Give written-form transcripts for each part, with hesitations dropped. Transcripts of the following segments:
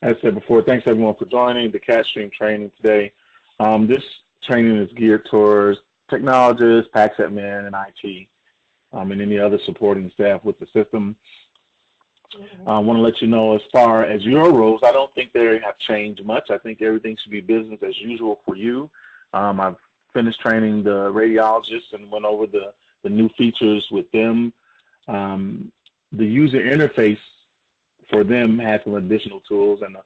As I said before, thanks everyone for joining the CADstrem training today. This training is geared towards technologists, PACS admin, and IT, and any other supporting staff with the system. I want to let you know as far as your roles, I don't think they have changed much. I think everything should be business as usual for you. I've finished training the radiologists and went over the new features with them. The user interface for them had some additional tools and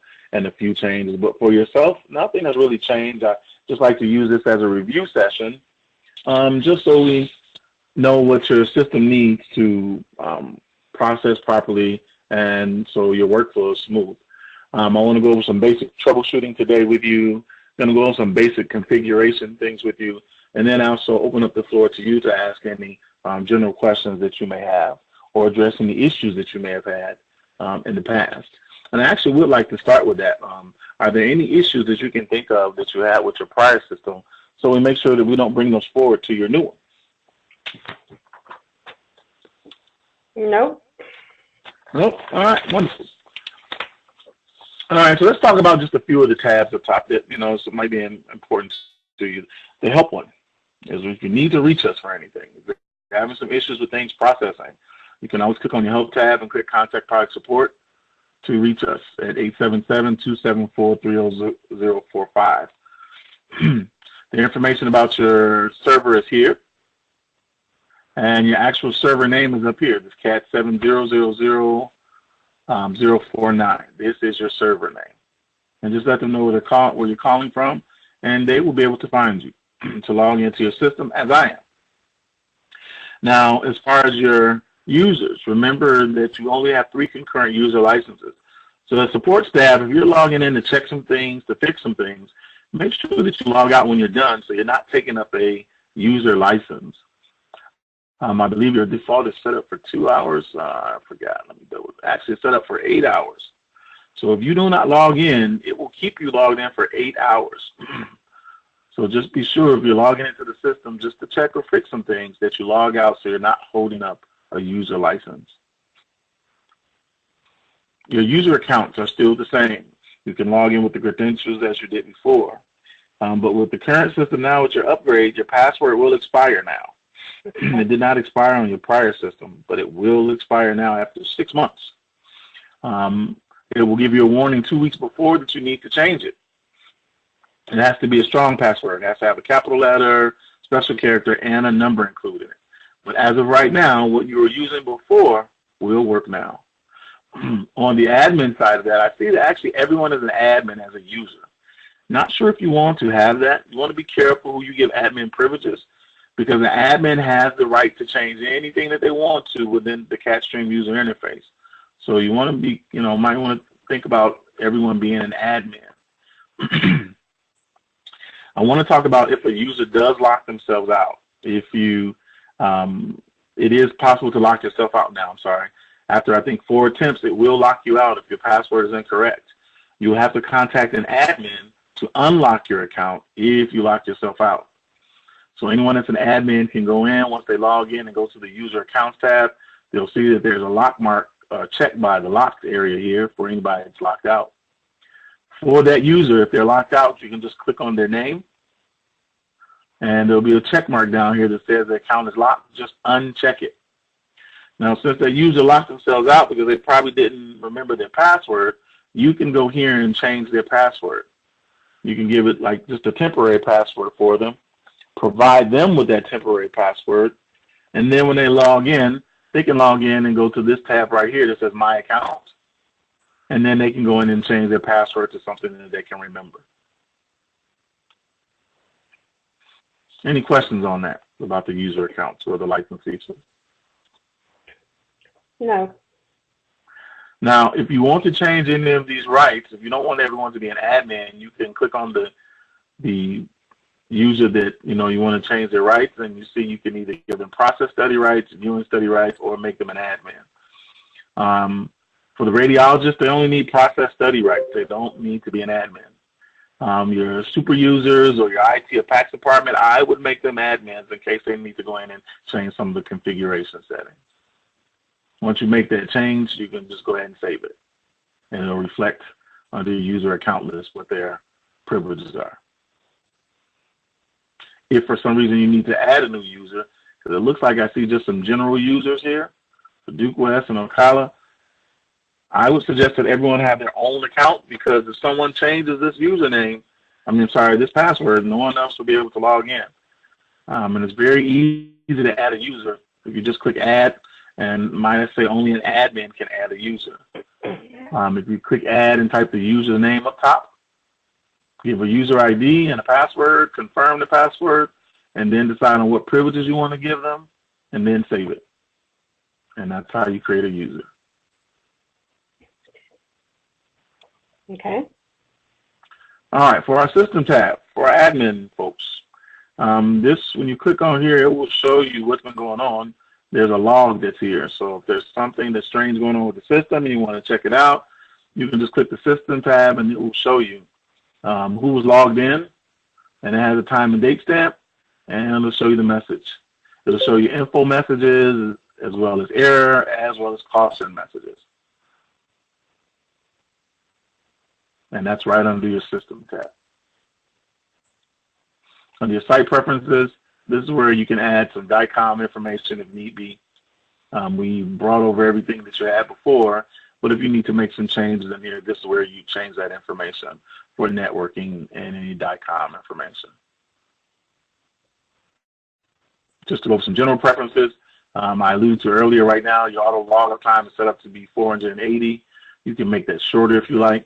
a few changes. But for yourself, nothing has really changed. I just like to use this as a review session, just so we know what your system needs to process properly and so your workflow is smooth. I want to go over some basic troubleshooting today with you. Going to go over some basic configuration things with you, and then also open up the floor to you to ask any general questions that you may have or address any issues that you may have had in the past. And I actually would like to start with that. Are there any issues that you can think of that you had with your prior system, so we make sure that we don't bring those forward to your new one? Nope. Nope. All right. Wonderful. All right. So let's talk about just a few of the tabs up top that, so it might be important to you. The help one is if you need to reach us for anything. If you're having some issues with things processing, you can always click on your help tab and click contact product support to reach us at 877-274-3045. The information about your server is here. And your actual server name is up here. This CAD7000049. This is your server name. And just let them know where you're calling from, and they will be able to find you to log into your system as I am. Now, as far as your users, remember that you only have 3 concurrent user licenses. So the support staff, if you're logging in to check some things, to fix some things, make sure that you log out when you're done so you're not taking up a user license. I believe your default is set up for 2 hours. I forgot. Let me double. Actually, it's set up for 8 hours. So if you do not log in, it will keep you logged in for 8 hours. So just be sure if you're logging into the system just to check or fix some things that you log out so you're not holding up a user license. Your user accounts are still the same. You can log in with the credentials as you did before. But with the current system now, with your upgrade, your password will expire now. It did not expire on your prior system, but it will expire now after 6 months. It will give you a warning 2 weeks before that you need to change it. It has to be a strong password. It has to have a capital letter, special character, and a number included in it. But as of right now, what you were using before will work now. On the admin side of that, I see that actually everyone is an admin as a user. Not sure if you want to have that. You want to be careful who you give admin privileges, because an admin has the right to change anything that they want to within the CADstrem user interface. So you want to be, might want to think about everyone being an admin. I want to talk about if a user does lock themselves out. If you, it is possible to lock yourself out now, I'm sorry. After, I think, 4 attempts, it will lock you out if your password is incorrect. You'll have to contact an admin to unlock your account if you lock yourself out. So anyone that's an admin can go in. Once they log in and go to the user accounts tab, they'll see that there's a lock mark checked by the locked area here for anybody that's locked out. For that user, if they're locked out, you can just click on their name, and there'll be a check mark down here that says the account is locked. Just uncheck it. Now, since that user locked themselves out because they probably didn't remember their password, you can go here and change their password. You can give it like just a temporary password for them, provide them with that temporary password, and then when they log in, they can log in and go to this tab right here that says My Account, and then they can go in and change their password to something that they can remember. Any questions on that about the user accounts or the license features? No. Now, if you want to change any of these rights, if you don't want everyone to be an admin, you can click on the user that you want to change their rights, and you see you can either give them process study rights, viewing study rights, or make them an admin. For the radiologist, they only need process study rights. They don't need to be an admin. Your super users or your IT or PACS department, I would make them admins in case they need to go in and change some of the configuration settings. Once you make that change, you can just go ahead and save it, and it'll reflect under your user account list what their privileges are. If for some reason you need to add a new user, because it looks like I see just some general users here for Duke West and Ocala, I would suggest that everyone have their own account, because if someone changes this username, this password, no one else will be able to log in. And it's very easy to add a user. If you just click add, and might I say only an admin can add a user. If you click add and type the username up top, give a user ID and a password, confirm the password, and then decide on what privileges you want to give them, and then save it. And that's how you create a user. Okay. All right, for our system tab, for our admin folks, when you click on here, it will show you what's been going on. There's a log that's here. So if there's something that's strange going on with the system and you want to check it out, you can just click the system tab and it will show you who was logged in, and it has a time and date stamp, and it'll show you the message. It'll show you info messages as well as error, as well as caution messages. And that's right under your system tab. Under your site preferences, this is where you can add some DICOM information if need be. We brought over everything that you had before, but if you need to make some changes in here, this is where you change that information for networking and any DICOM information. Just to go over some general preferences, I alluded to earlier, right now your auto log time is set up to be 480. You can make that shorter if you like.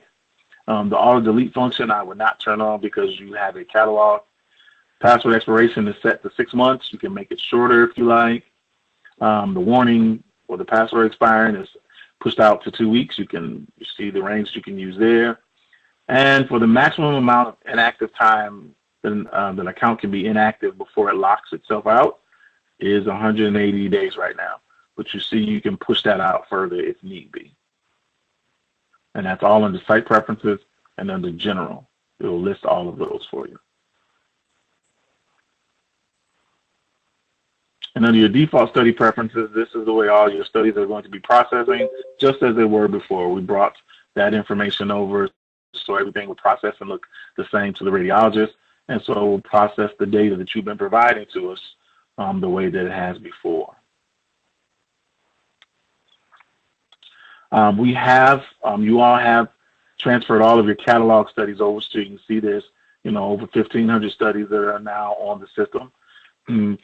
The auto delete function I would not turn on because you have a catalog. Password expiration is set to 6 months. You can make it shorter if you like. The warning for the password expiring is pushed out to 2 weeks. You see the range you can use there. And for the maximum amount of inactive time that an account can be inactive before it locks itself out is 180 days right now. But you see you can push that out further if need be. And that's all under site preferences and under general. It will list all of those for you. And under your default study preferences, this is the way all your studies are going to be processing, just as they were before. We brought that information over so everything will process and look the same to the radiologist. And so it will process the data that you've been providing to us the way that it has before. You all have transferred all of your catalog studies over, so you can see there's over 1,500 studies that are now on the system.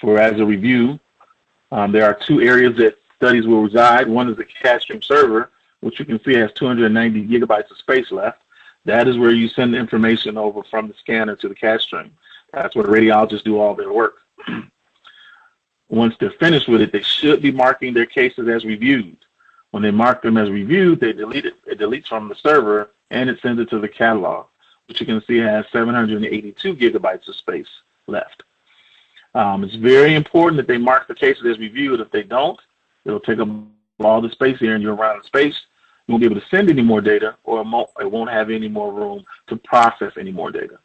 For as a review, there are 2 areas that studies will reside. One is the CADstrem server, which you can see has 290 gigabytes of space left. That is where you send the information over from the scanner to the CADstrem. That's where the radiologists do all their work. Once they're finished with it, they should be marking their cases as reviewed. When they mark them as reviewed, they delete it. It deletes from the server, and it sends it to the catalog, which you can see has 782 gigabytes of space left. It's very important that they mark the cases as reviewed. If they don't, it'll take up all the space here, and you'll run out of space. You won't be able to send any more data, or it won't have any more room to process any more data.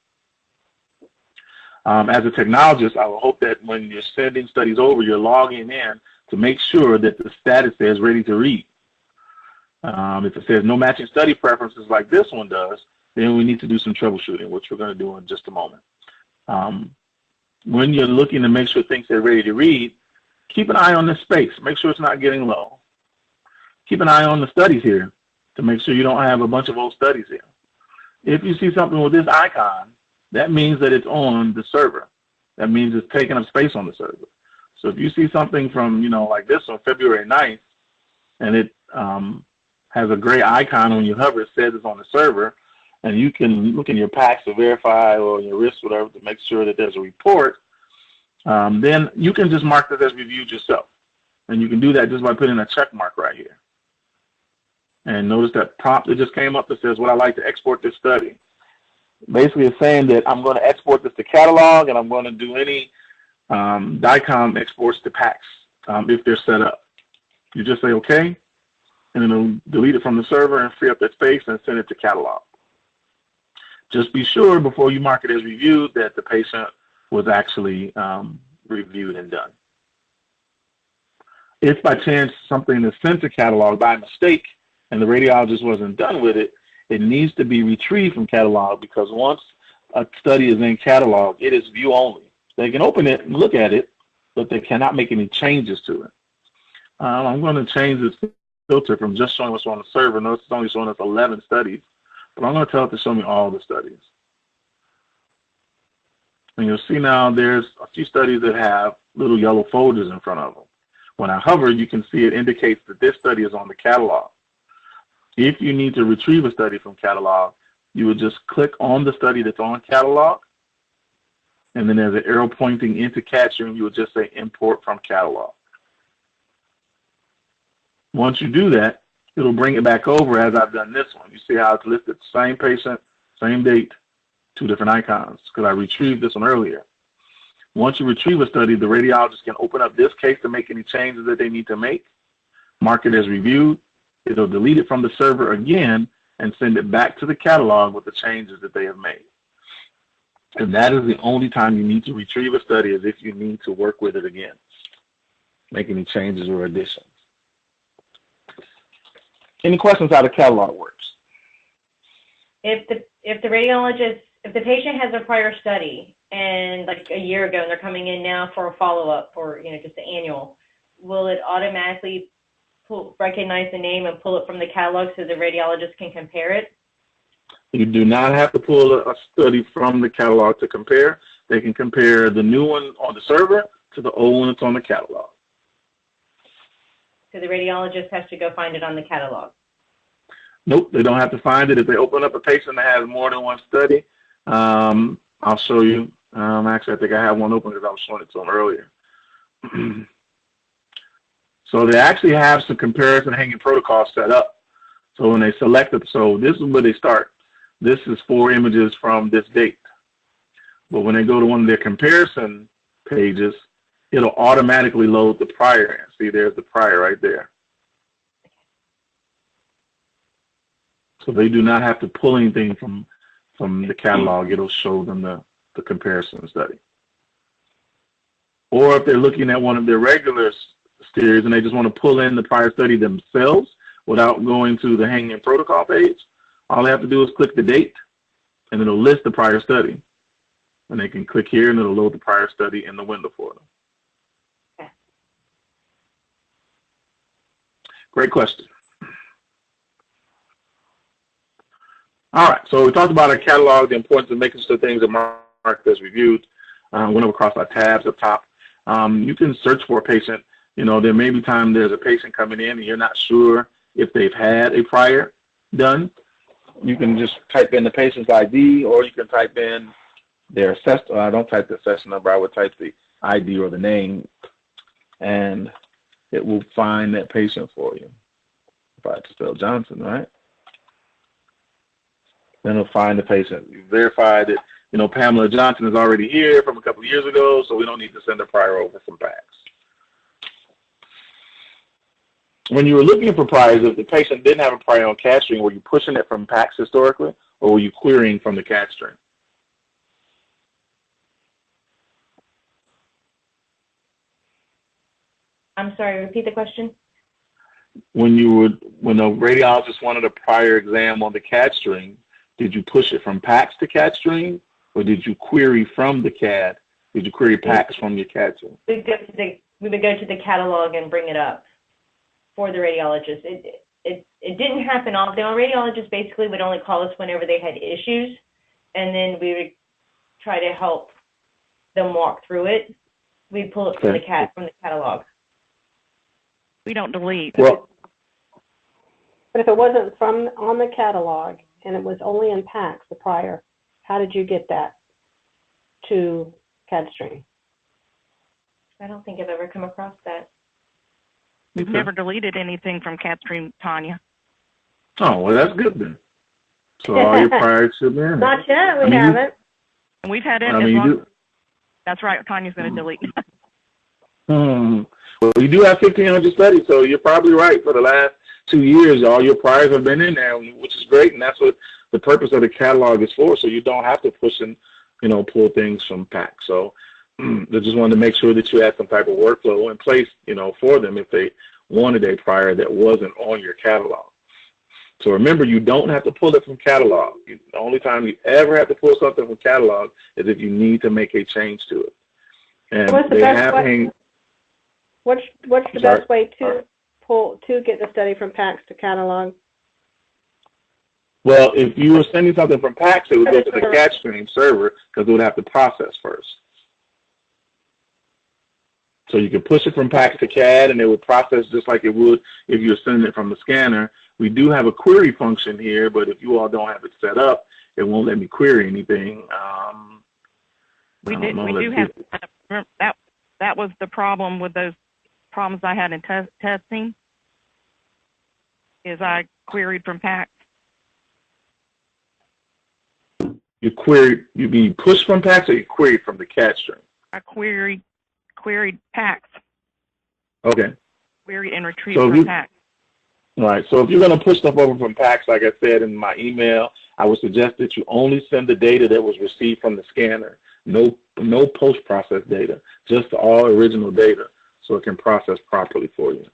As a technologist, I will hope that when you're sending studies over, you're logging in to make sure that the status says ready to read. If it says no matching study preferences like this one does, then we need to do some troubleshooting, which we're going to do in just a moment. When you're looking to make sure things are ready to read, keep an eye on this space. Make sure it's not getting low. Keep an eye on the studies here to make sure you don't have a bunch of old studies here. If you see something with this icon, that means that it's on the server. That means it's taking up space on the server. So if you see something from, like this on February 9th, and it has a gray icon when you hover, it says it's on the server, and you can look in your PACS to verify, or your RIS, whatever, to make sure that there's a report, then you can just mark this as reviewed yourself. And you can do that just by putting a check mark right here. And notice that prompt that just came up that says, would I like to export this study? Basically, it's saying that I'm going to export this to catalog, and I'm going to do any DICOM exports to PACS if they're set up. You just say OK, and then it'll delete it from the server and free up that space and send it to catalog. Just be sure before you mark it as reviewed that the patient was actually reviewed and done. If by chance something is sent to catalog by mistake and the radiologist wasn't done with it, it needs to be retrieved from catalog, because once a study is in catalog, it is view only. They can open it and look at it, but they cannot make any changes to it. I'm going to change this filter from just showing what's on the server. Notice it's only showing us 11 studies, but I'm going to tell it to show me all the studies. And you'll see now there's a few studies that have little yellow folders in front of them. When I hover, you can see it indicates that this study is on the catalog. If you need to retrieve a study from catalog, you would just click on the study that's on catalog, and then there's an arrow pointing into CADstrem. You would just say import from catalog. Once you do that, it'll bring it back over as I've done this one. You see how it's listed, same patient, same date, 2 different icons, because I retrieved this one earlier. Once you retrieve a study, the radiologist can open up this case to make any changes that they need to make, mark it as reviewed. It'll delete it from the server again and send it back to the catalog with the changes that they have made. And that is the only time you need to retrieve a study, is if you need to work with it again, make any changes or additions. Any questions how the catalog works? If the radiologist, if the patient has a prior study and like a year ago and they're coming in now for a follow-up or, you know, just the annual, will it automatically recognize the name and pull it from the catalog so the radiologist can compare it? You do not have to pull a study from the catalog to compare. They can compare the new one on the server to the old one that's on the catalog. So the radiologist has to go find it on the catalog? Nope, they don't have to find it. If they open up a patient that has more than one study, I'll show you. Actually, I think I have one open because I was showing it to them earlier. So they actually have some comparison hanging protocols set up. So when they select it, so this is where they start. This is 4 images from this date. But when they go to one of their comparison pages, it'll automatically load the prior. See, there's the prior right there. So they do not have to pull anything from the catalog. It'll show them the comparison study. Or if they're looking at one of their regular series and they just want to pull in the prior study themselves without going to the hanging protocol page, all they have to do is click the date, and it'll list the prior study. And they can click here, and it'll load the prior study in the window for them. Okay. Great question. All right, so we talked about our catalog, the importance of making sure things are marked as reviewed. Went across our tabs up top. You can search for a patient. You know, there may be time there's a patient coming in and you're not sure if they've had a prior done. You can just type in the patient's ID, or you can type in their session. I don't type the session number. I would type the ID or the name, and it will find that patient for you. If I had to spell Johnson, right? Then it'll find the patient. You verify that, you know, Pamela Johnson is already here from a couple of years ago, so we don't need to send a prior over from PACS. When you were looking for priors, if the patient didn't have a prior on CADstrem, were you pushing it from PACS historically, or were you querying from the CADstrem? I'm sorry, repeat the question. When a radiologist wanted a prior exam on the CADstrem, did you push it from PACS to CADstrem, or did you query from the CAD? Did you query PACS from your CADstrem? We would go to the catalog and bring it up for the radiologist. It didn't happen all. The radiologist basically would only call us whenever they had issues, and then we would try to help them walk through it. We'd pull it from the catalog. We don't delete. Well, but if it wasn't on the catalog and it was only in PACS, the prior, how did you get that to CADstrem? I don't think I've ever come across that. We've never deleted anything from CADstrem, Tanya. Oh, well, that's good then. So all your priors should be in. Not yet, we haven't. And we've had it as long. That's right, Tanya's going to delete. Well, you do have 1,500 studies, so you're probably right. For the last 2 years, all your priors have been in there, which is great, and that's what the purpose of the catalog is for, so you don't have to push and, you know, pull things from PACS. So they just wanted to make sure that you had some type of workflow in place, you know, for them if they wanted a prior that wasn't on your catalog. So remember, you don't have to pull it from catalog. The only time you ever have to pull something from catalog is if you need to make a change to it. And what's the best way to get the study from PACS to catalog? Well, if you were sending something from PACS, it would go to the CADstrem server because it would have to process first. So you can push it from PACS to CAD, and it would process just like it would if you were sending it from the scanner. We do have a query function here, but if you all don't have it set up, it won't let me query anything. We do have that was the problem with those problems I had in testing. Is I queried from PACS. You mean push from PACS, or you queried from the CADstrem? I queried PACS. Okay. Queried and retrieved from PACS. All right. So if you're going to push stuff over from PACS, like I said in my email, I would suggest that you only send the data that was received from the scanner. No post-process data, just all original data, so it can process properly for you.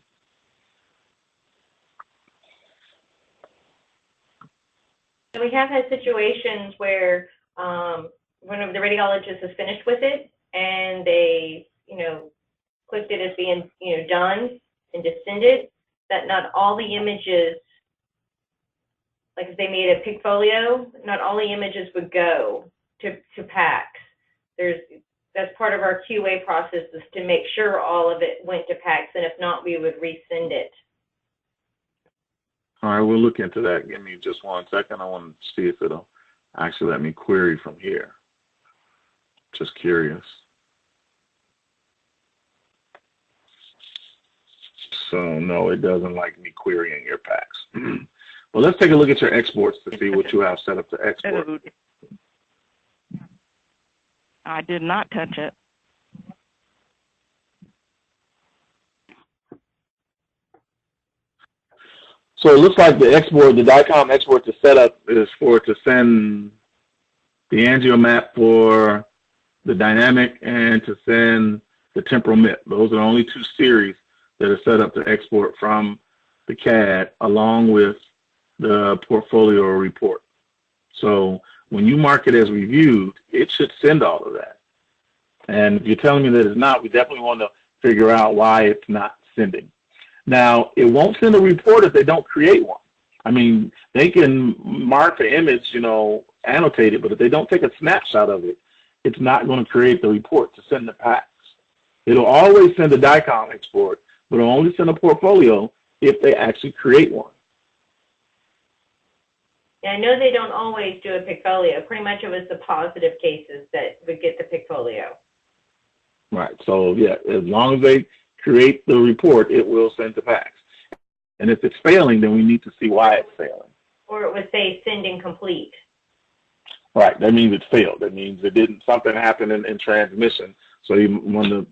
We have had situations where one of the radiologists is finished with it, and they, clicked it as being, done and just send it, that not all the images, like if they made a portfolio, not all the images would go to PACS. That's part of our QA process, is to make sure all of it went to PACS, and if not, we would resend it. All right, we'll look into that. Give me just 1 second. I want to see if it'll actually let me query from here. Just curious. So no, it doesn't like me querying your PACS. Well, let's take a look at your exports to see what you have set up to export. I did not touch it. So it looks like the DICOM export to set up is for it to send the angio map for the dynamic and to send the temporal MIP. Those are the only 2 series that are set up to export from the CAD along with the portfolio report. So when you mark it as reviewed, it should send all of that. And if you're telling me that it's not, we definitely want to figure out why it's not sending. Now, it won't send a report if they don't create one. I mean, they can mark the image, annotate it, but if they don't take a snapshot of it, it's not going to create the report to send the PACS. It'll always send a DICOM export, but it'll only send a portfolio if they actually create one. Yeah, I know they don't always do a portfolio. Pretty much it was the positive cases that would get the portfolio. Right. So, yeah, as long as they create the report, it will send to PACS. And if it's failing, then we need to see why it's failing. Or it would say send incomplete. Right. That means it failed. That means something happened in transmission. So you want to,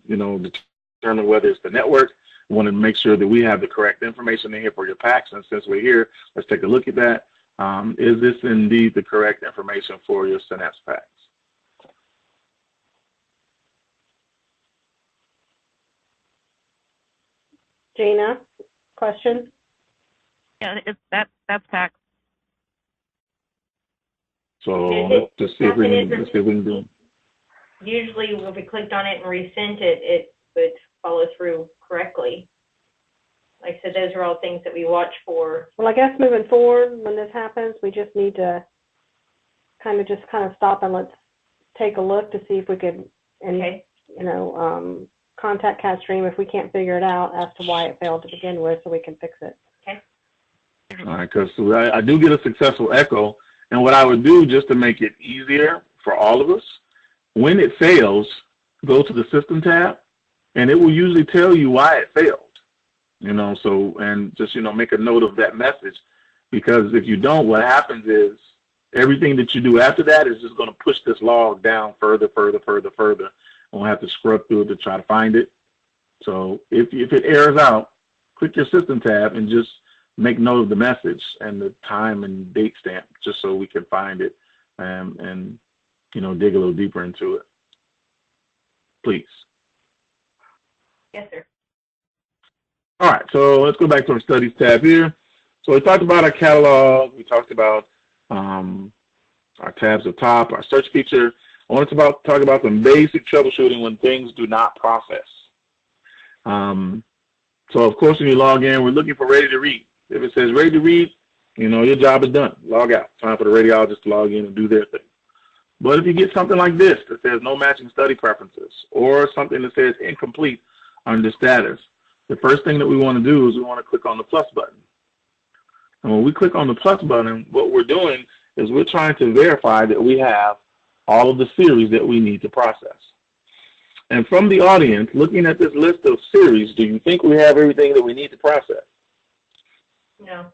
determine whether it's the network. We want to make sure that we have the correct information in here for your PACS. And since we're here, let's take a look at that. Is this indeed the correct information for your Synapse PACS? Gina, question? Yeah, that's PACS. So let's just see if we can do it. Usually if we clicked on it and resent it, it would follow through correctly. Like I said, those are all things that we watch for. Well, I guess moving forward, when this happens, we just need to kind of stop and let's take a look to see if we could, contact CADstrem if we can't figure it out as to why it failed to begin with, so we can fix it. Okay. All right, because I do get a successful echo, and what I would do just to make it easier for all of us, when it fails, go to the System tab, and it will usually tell you why it failed. And just, make a note of that message, because if you don't, what happens is everything that you do after that is just going to push this log down further. And we'll have to scrub through it to try to find it. So if it errors out, click your System tab and just make note of the message and the time and date stamp, just so we can find it and dig a little deeper into it. Please. Yes, sir. All right, so let's go back to our Studies tab here. So we talked about our catalog. We talked about our tabs up top, our search feature. I want to talk about some basic troubleshooting when things do not process. So, of course, when you log in, we're looking for ready to read. If it says ready to read, you know, your job is done. Log out. Time for the radiologist to log in and do their thing. But if you get something like this that says no matching study preferences, or something that says incomplete under status, the first thing that we want to do is we want to click on the plus button. And when we click on the plus button, what we're doing is we're trying to verify that we have all of the series that we need to process. And from the audience, looking at this list of series, do you think we have everything that we need to process? No.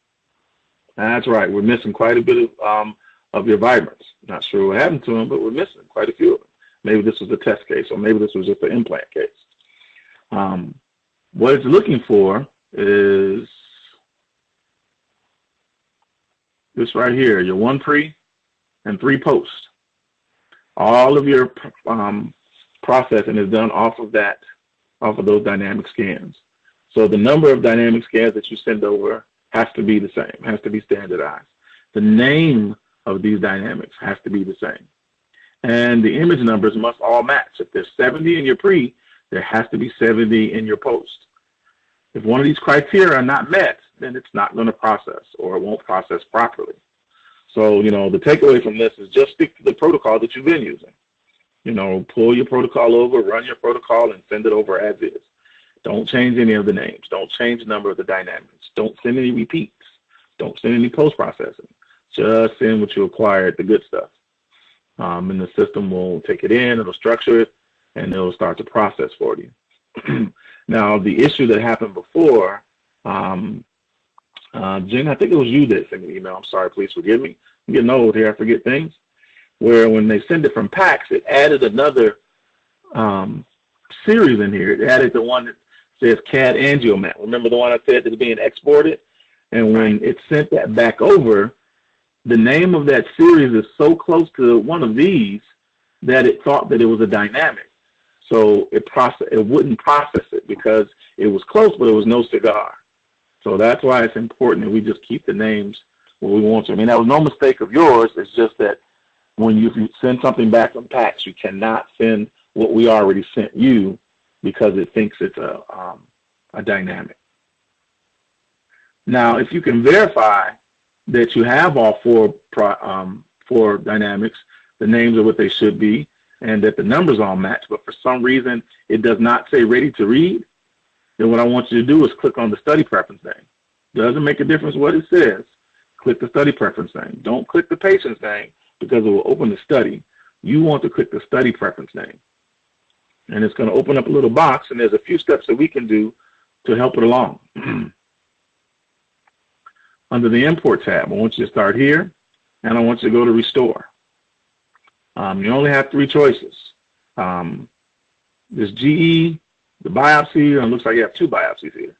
That's right. We're missing quite a bit of your vibrants. Not sure what happened to them, but we're missing quite a few of them. Maybe this was a test case, or maybe this was just an implant case. What it's looking for is this right here, your 1 pre and 3 post. All of your processing is done off of those dynamic scans. So the number of dynamic scans that you send over has to be the same, has to be standardized. The name of these dynamics has to be the same. And the image numbers must all match. If there's 70 in your pre, there has to be 70 in your post. If one of these criteria are not met, then it's not going to process, or it won't process properly. So, you know, the takeaway from this is just stick to the protocol that you've been using. You know, pull your protocol over, run your protocol, and send it over as is. Don't change any of the names. Don't change the number of the dynamics. Don't send any repeats. Don't send any post-processing. Just send what you acquired, the good stuff. And the system will take it in, it'll structure it, and it'll start to process for you. Now, the issue that happened before, Jen, I think it was you that sent me an email. I'm sorry, please forgive me. I'm getting old here, I forget things. Where when they send it from PACS, it added another series in here. It added the one that says CAD angiomat. Remember the one I said that's being exported? And when it sent that back over, the name of that series is so close to one of these that it thought that it was a dynamic. So it wouldn't process it because it was close, but it was no cigar. So that's why it's important that we just keep the names where we want to. I mean, that was no mistake of yours. It's just that when you send something back from PACS, you cannot send what we already sent you because it thinks it's a dynamic. Now, if you can verify that you have all four dynamics, the names are what they should be, and that the numbers all match, but for some reason it does not say ready to read, then what I want you to do is click on the study preference name. Doesn't make a difference what it says. Click the study preference name. Don't click the patient's name because it will open the study. You want to click the study preference name. And it's going to open up a little box, and there's a few steps that we can do to help it along. Under the Import tab, I want you to start here, and I want you to go to Restore. You only have 3 choices. There's GE, the biopsy, and it looks like you have 2 biopsies here.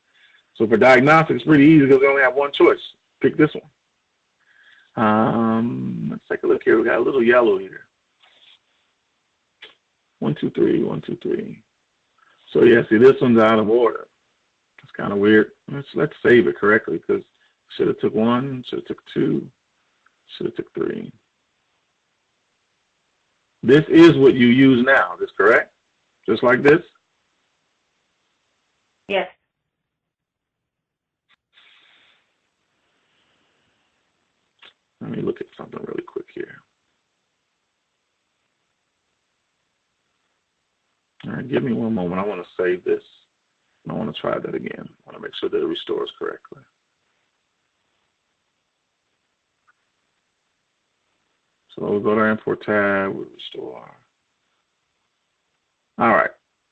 So for diagnostics, it's pretty easy because we only have 1 choice. Pick this one. Let's take a look here. We got a little yellow here. 1, 2, 3, 1, 2, 3. So yeah, see, this one's out of order. It's kind of weird. Let's save it correctly because should have took 1, should have took 2, should have took 3. This is what you use now. Is this correct? Just like this? Yes. Let me look at something really quick here. All right, give me one moment. I want to save this. I want to try that again. I want to make sure that it restores correctly. So we'll go to our Import tab, we'll restore. All right,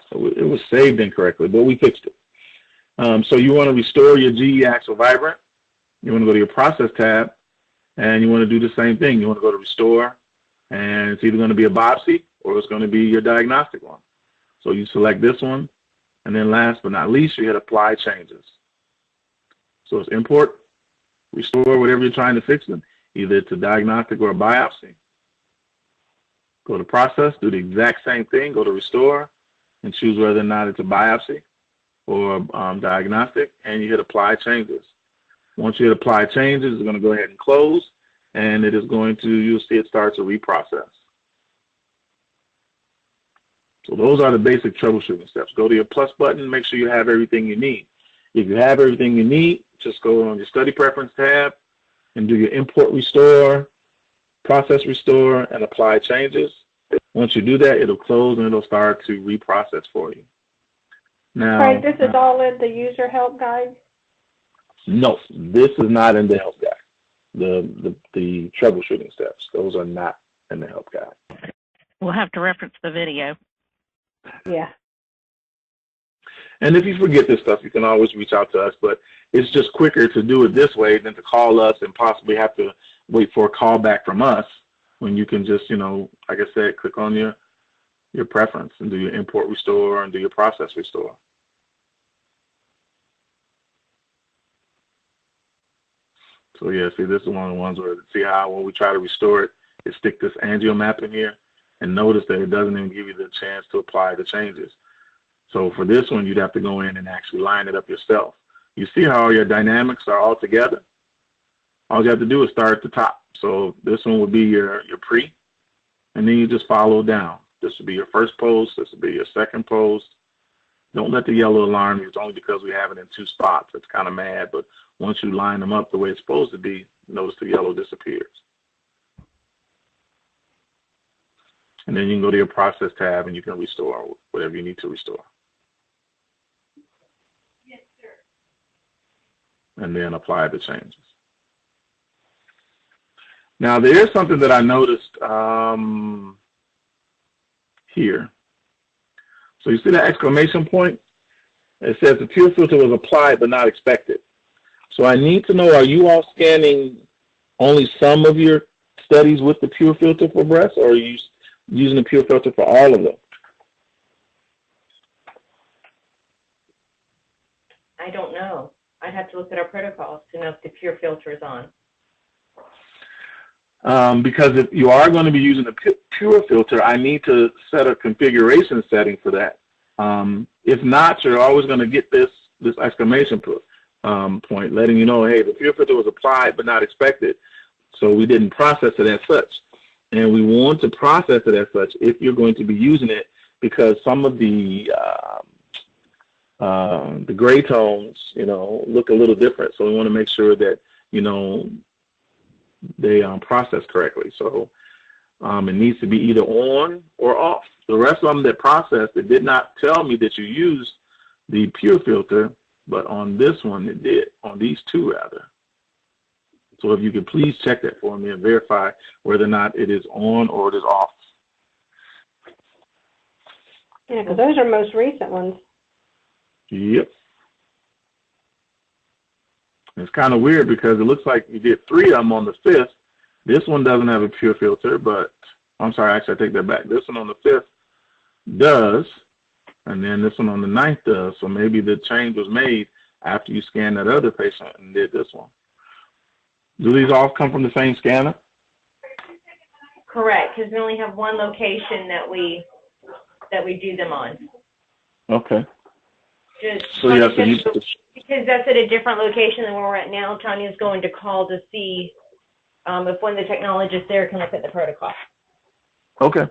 so it was saved incorrectly, but we fixed it. So you want to restore your GE Axial Vibrant. You want to go to your Process tab, and you want to do the same thing. You want to go to Restore, and it's either going to be a biopsy or it's going to be your diagnostic one. So you select this one, and then last but not least, you hit Apply Changes. So it's Import, Restore, whatever you're trying to fix them, either it's a diagnostic or a biopsy. Go to Process, do the exact same thing, go to Restore, and choose whether or not it's a biopsy or diagnostic, and you hit Apply Changes. Once you hit apply changes, it's going to go ahead and close, and it is going to, you'll see it start to reprocess. So those are the basic troubleshooting steps. Go to your plus button, make sure you have everything you need. If you have everything you need, just go on your study preference tab and do your import restore, process restore, and apply changes. Once you do that, it'll close and it'll start to reprocess for you. Now, Craig, this is all in the user help guide? No, this is not in the help guide. The troubleshooting steps, those are not in the help guide. We'll have to reference the video. Yeah. And if you forget this stuff, you can always reach out to us, but it's just quicker to do it this way than to call us and possibly have to wait for a call back from us when you can just, like I said, click on your preference and do your import restore and do your process restore. So yeah, see, this is one of the ones where, see how when we try to restore it, it stick this angio map in here, and notice that it doesn't even give you the chance to apply the changes. So for this one, you'd have to go in and actually line it up yourself. You see how your dynamics are all together? All you have to do is start at the top. So this one would be your pre, and then you just follow down. This would be your first post. This would be your second post. Don't let the yellow alarm you. It's only because we have it in 2 spots. It's kind of mad, but once you line them up the way it's supposed to be, notice the yellow disappears. And then you can go to your process tab and you can restore whatever you need to restore. Yes, sir. And then apply the changes. Now there is something that I noticed here. So you see that exclamation point? It says the pure filter was applied but not expected. So I need to know, are you all scanning only some of your studies with the pure filter for breast, or are you using the pure filter for all of them? I don't know. I'd have to look at our protocols to know if the pure filter is on. Because if you are going to be using the pure filter, I need to set a configuration setting for that. If not, you're always going to get this exclamation point letting you know, hey, the pure filter was applied but not expected, so we didn't process it as such. And we want to process it as such if you're going to be using it, because some of the gray tones, look a little different. So we want to make sure that, they process correctly. So it needs to be either on or off. The rest of them that processed, it did not tell me that you used the pure filter, but on this one it did, on these 2 rather. So if you could please check that for me and verify whether or not it is on or it is off. Yeah, because those are most recent ones. Yep. It's kind of weird because it looks like you did 3 of them on the 5th. This one doesn't have a pure filter, but I'm sorry, actually I take that back. This one on the 5th does, and then this one on the 9th does. So maybe the change was made after you scanned that other patient and did this one. Do these all come from the same scanner? Correct, because we only have one location that we do them on. Okay. So yeah, because that's at a different location than where we're at now, Tanya's going to call to see if one of the technologists there can look at the protocol. Okay.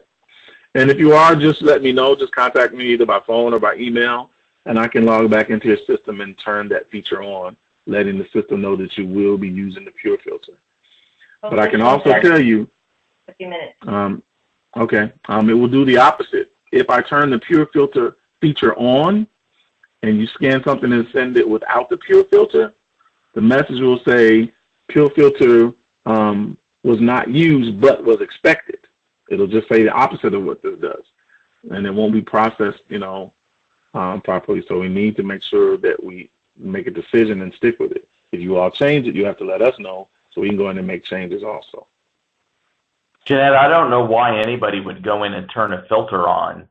And if you are, just let me know. Just contact me either by phone or by email, and I can log back into your system and turn that feature on, letting the system know that you will be using the pure filter. But I can also tell you, a few minutes. Okay, it will do the opposite. If I turn the pure filter feature on and you scan something and send it without the pure filter, the message will say pure filter was not used but was expected. It'll just say the opposite of what this does, and it won't be processed, properly. So we need to make sure that we make a decision and stick with it. If you all change it, you have to let us know so we can go in and make changes also. Jeanette, I don't know why anybody would go in and turn a filter on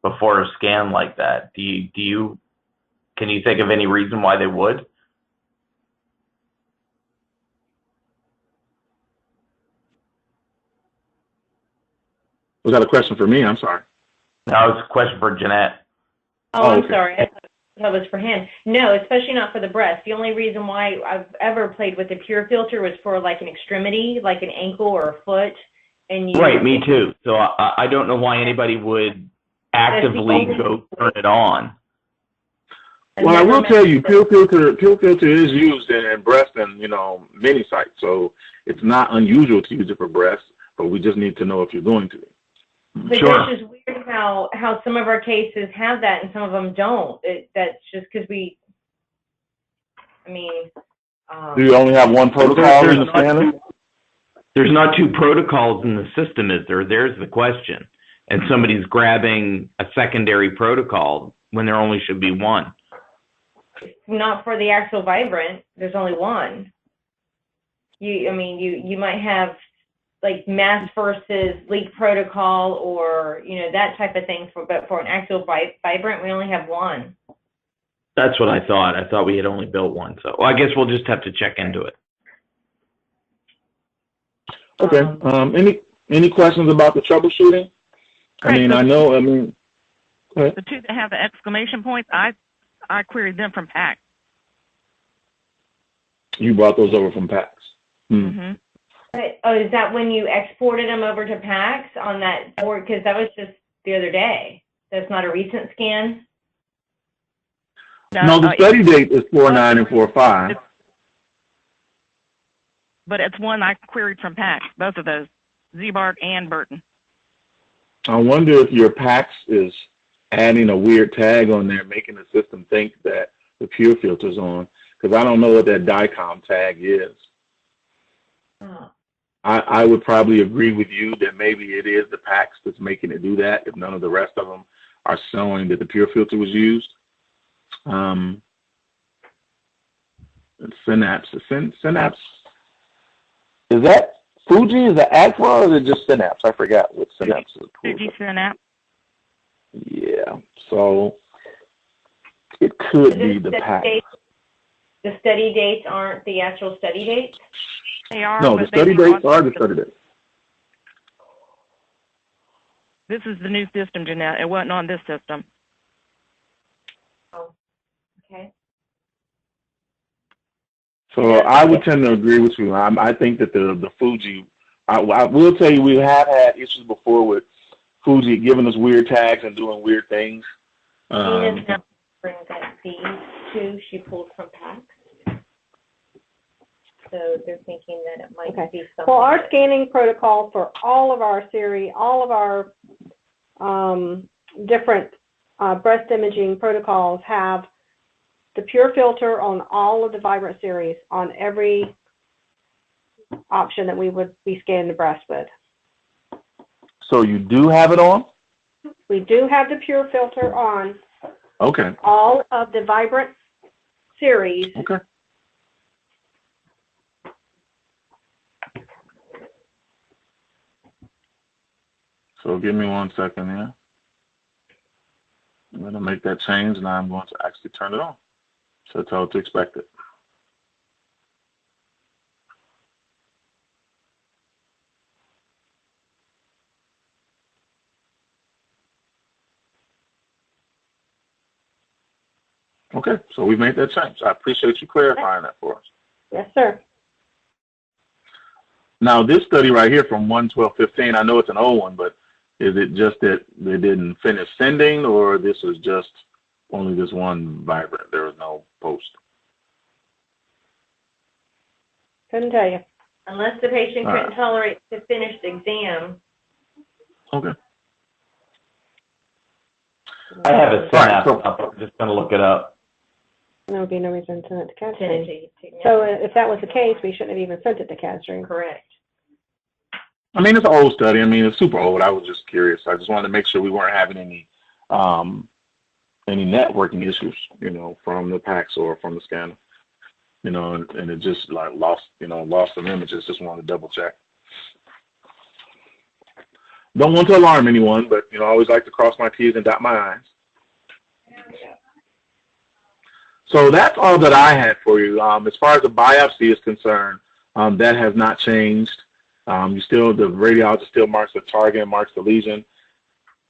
before a scan like that. Can you think of any reason why they would? Was that a question for me? I'm sorry. No, it's a question for Jeanette. Oh, I'm okay. sorry. That was for him. No, especially not for the breast. The only reason why I've ever played with the pure filter was for like an extremity, like an ankle or a foot. And right, me too. So I don't know why anybody would actively go turn it on. Well, I will tell you, pure filter is used in breast and many sites. So it's not unusual to use it for breast, but we just need to know if you're going to. But Sure. It's just weird how some of our cases have that and some of them don't. That's just because do you only have one protocol in the scanner? There's not two protocols in the system, is there? There's the question. And somebody's grabbing a secondary protocol when there only should be one. Not for the actual vibrant. There's only one. You might have like mass versus leak protocol or that type of thing, but for an actual vibrant we only have one. That's what I thought. I thought we had only built one. So I guess we'll just have to check into it. Okay. Any questions about the troubleshooting? The two that have the exclamation points, I queried them from PACS. You brought those over from PACS. Mm-hmm. Oh, is that when you exported them over to PACS on that board? Because that was just the other day. That's not a recent scan? No, the study date is 4/9 and 4/5. But it's one I queried from PACS, both of those, Zbart and Burton. I wonder if your PACS is adding a weird tag on there, making the system think that the pure filter's on, because I don't know what that DICOM tag is. Oh. I would probably agree with you that maybe it is the PACS that's making it do that if none of the rest of them are showing that the pure filter was used. Synapse. Synapse. Is that Fuji? Is that Aqua or is it just Synapse? I forgot what Synapse is. Fuji Synapse. Yeah. So it could be the PACS. The study dates aren't the actual study dates? They are. No, the study dates are the study dates. This is the new system, Jeanette. It wasn't on this system. Oh, okay. So I would tend to agree with you. I think that the Fuji, I will tell you, we have had issues before with Fuji giving us weird tags and doing weird things. Tina's now bring that these two she pulled from PACS. So they're thinking that it might be something. Well, our scanning protocol for all of our series, all of our different breast imaging protocols have the pure filter on all of the vibrant series on every option that we would be scanning the breast with. So you do have it on? We do have the pure filter on. Okay. All of the vibrant series. Okay. So give me 1 second here. I'm going to make that change, and I'm going to actually turn it on. So tell it to expect it. Okay, so we made that change. I appreciate you clarifying that for us. Yes, sir. Now, this study right here from 1/12/15, I know it's an old one, but is it just that they didn't finish sending, or this is just only this one vibrant? There was no post. Couldn't tell you. Unless the patient couldn't tolerate the finished exam. Okay. I have a Synapse up. I'm just going to look it up. There would be no reason to send it to CADstrem. So if that was the case, we shouldn't have even sent it to CADstrem. Correct. I mean, it's an old study. I mean, it's super old. I was just curious. I just wanted to make sure we weren't having any networking issues, from the PACS or from the scanner, and it just like lost some images. Just wanted to double check. Don't want to alarm anyone, but I always like to cross my T's and dot my I's. So that's all that I had for you. As far as the biopsy is concerned, that has not changed. The radiologist still marks the target and marks the lesion.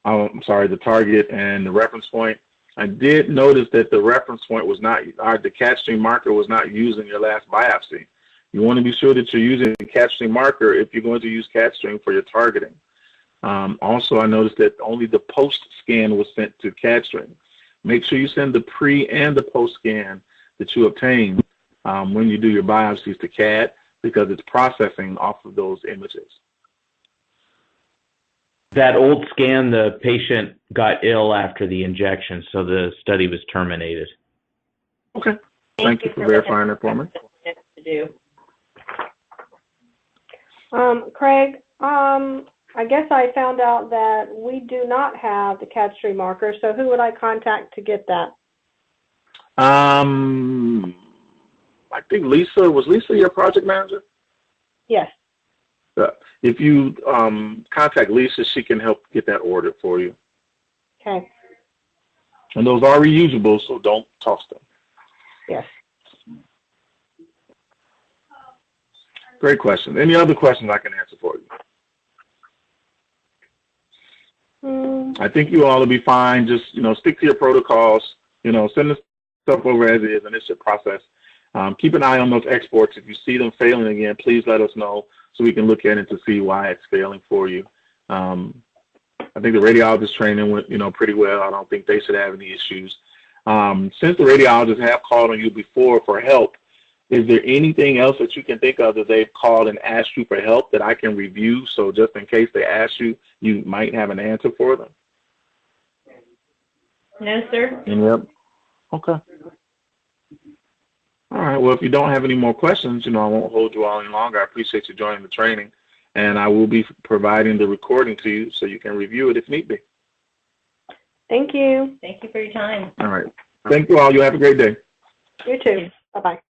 I'm sorry, the target and the reference point. I did notice that the reference point was not, the CADstrem marker was not used in your last biopsy. You want to be sure that you're using the CADstrem marker if you're going to use CADstrem for your targeting. Also, I noticed that only the post scan was sent to CADstrem. Make sure you send the pre and the post scan that you obtain when you do your biopsies to CAD, because it's processing off of those images. That old scan, the patient got ill after the injection, so the study was terminated. Okay. Thank you for verifying that for me. Craig, I guess I found out that we do not have the CADstrem marker, so who would I contact to get that? I think Lisa, was Lisa your project manager? Yes. If you contact Lisa, she can help get that ordered for you. Okay. And those are reusable, so don't toss them. Yes. Great question. Any other questions I can answer for you? I think you all will be fine. Just, stick to your protocols. Send the stuff over as is, and it should process. Keep an eye on those exports. If you see them failing again, please let us know so we can look at it to see why it's failing for you. I think the radiologist training went, pretty well. I don't think they should have any issues. Since the radiologists have called on you before for help, is there anything else that you can think of that they've called and asked you for help that I can review, so just in case they ask you, you might have an answer for them? No, sir. Yep. Okay. All right. Well, if you don't have any more questions, I won't hold you all any longer. I appreciate you joining the training, and I will be providing the recording to you so you can review it if need be. Thank you. Thank you for your time. All right. Thank you all. You have a great day. You too. Bye-bye.